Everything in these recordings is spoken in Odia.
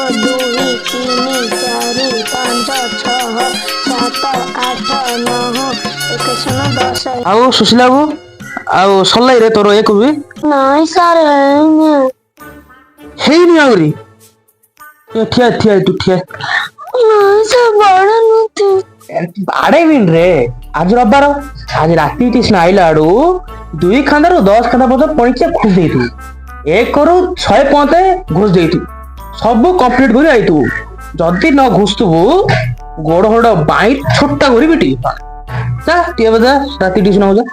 ଦୁଇ ତିନି ଚାରି ପାଞ୍ଚ ଛଅ ସାତ ଆଠ ନଅ 110। ଆଉ ସୁଶୀଲା ବାବୁ ଆଉ ସରିଲାଇ ରେ ତୋର ଏକ ବି ନାଇଁ ସାର୍ ହେଇନି ଆହୁରି ଠିଆ ଠିଆ ତୁ ଠିଆ ନାଇଁ ସାର୍ ବାଡ଼ାନ୍ତୁ ବାଡେଇବିନି ରେ ଆଜି ରବିବାର ଆଜି ରାତି ଟିସନ ଆଇଲା ଆଡୁ 2 ଖାନ୍ଦାରୁ 10 ଖାନ୍ଦା ପର୍ଯ୍ୟନ୍ତ ପରୀକ୍ଷା ଘୁଷ ଦେଇଥିବୁ 1 କରୁ 100 ଘୁଷ ଦେଇଥିବୁ ସବୁ କମ୍ପ୍ଲିଟ କରି ଆଇଥିବୁ ଯଦି ନ ଘୁଷୁଥିବୁ ଗୋଡ ଗୋଡ ବାଇ ଛୋଟା କରିବି ଟିକେ ଯା ଟିକେ ବଜା ରାତି ଟିସନ ହଉ ଯା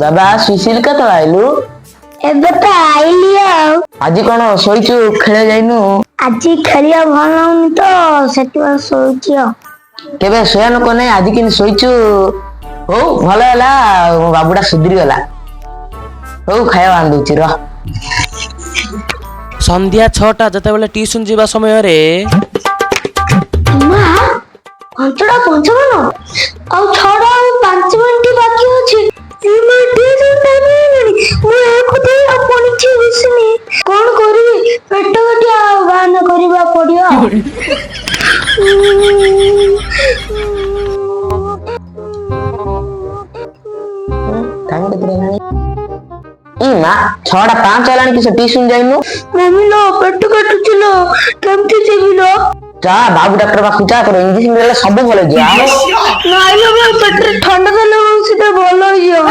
बाबा सुशील केतला आइलु ଏବେ ତ ଆଇଲି ଆଉ ଆଜି କଣ ଶୋଇଛୁ ଖେଳ ଯାଇନୁ ଆଜି ଖେଳିବା ଭଲ ହଉନି ତ ସେଥିପାଇଁ ଶୋଇଛି ଆଉ କେବେ ଶୋୟା ଲୋକ ନାହିଁ ଆଜି କେମିତି ଶୋଇଛୁ ହଉ ଭଲ ହେଲା ମୋ ବାବୁଟା ସୁଧୁରି ଗଲା ହଉ ଖାଇବା ଆଣିଦଉଛି ରହ ସନ୍ଧ୍ୟା 6ଟା ଯେତେବେଳେ ଟ୍ୟୁସନ ଯିବା ସମୟରେ ମା ଘଣ୍ଟଟା 55 ଆଉ 6ଟା ଆଉ 5 ମିନିଟ ବାକି ଅଛି କଣ କରିବି ପେଟ କାଟି ଆଉ ବାହାନ କରିବା ପଡିବ ଟାଇମ୍ କେତେ ହେଲାଣି ମା 6:05 ହେଲାଣି କି ସେ ଟ୍ୟୁସନ ଯାଇନୁ ମମି लो ପେଟ କାଟୁଛି ଲୋ କେମିତି ଯିବି ଲୋ ଯା ବାବୁ ଡାକ୍ତର ପାଖକୁ ଯା ତୋର ଇଞ୍ଜେକ୍ସନ ଦେଲେ ସବୁ ଭଲ ହେଇଯିବ ନାଇଁ ଲୋ ଭାଇ ପେଟରେ ଥଣ୍ଡା ଦେଲେ ସେଟା ଭଲ ହେଇଯିବ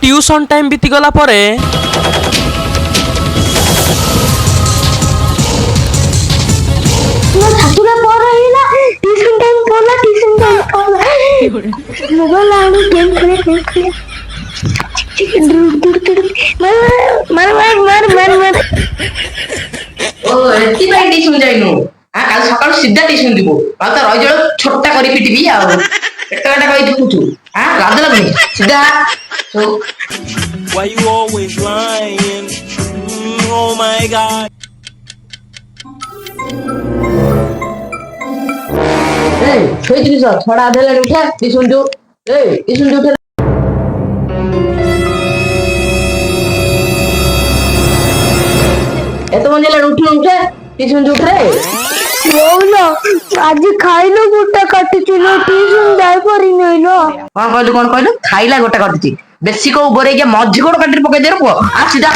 ଟ୍ୟୁସନ ଟାଇମ ବିତିଗଲା ପରେ ଛାତୁରା ପର ହେଇଲା ଟ୍ୟୁସନ ଟାଇମ ପଡଲା ମୋବାଇଲ ଆଣି ଗେମ୍ ଖେଳେ ମାର ଓ ଏଥିପାଇଁ ଟ୍ୟୁସନ ଯାଇନୁ କାଲି ସକାଳୁ ସିଧା ଟ୍ୟୁସନ ଯିବୁ ଆଉ ତ ରହିଯାଉ ଛୋଟା କରି ପିଟିବି ଆଉ ପେଟ କାଟା କହି ଦେଖୁଛୁ ଲାଜ ଲାଗୁନି ସିଧା Why you always lying? Oh my God. ଶୋଇଥିଲି ସର 6ଟା ଅଧେ ହେଲାଣି ଉଠା ଟ୍ୟୁସନ ଯିବୁ ଟ୍ୟୁସନ ଯିବୁ ଏତେ ମଞ୍ଜି ହେଲାଣି ଉଠୁ ଉଠା ଟ୍ୟୁସନ ଯିବୁ ରେ ଆଜି ଖାଇଲ ଗୋଟା କାଟିଛି ଲୋ ଟ୍ୟୁସନ ଯାଇପାରିନି ଲୋ କଣ କହିଲୁ ଖାଇଲା ଗୋଟା କାଟୁଛି ବେଶୀ କୋଉ ଗୋରେଇକି ମଝି ଗୋଡ କାଟିରେ ପକେଇ ଦେ ପୁଅ ସିଧା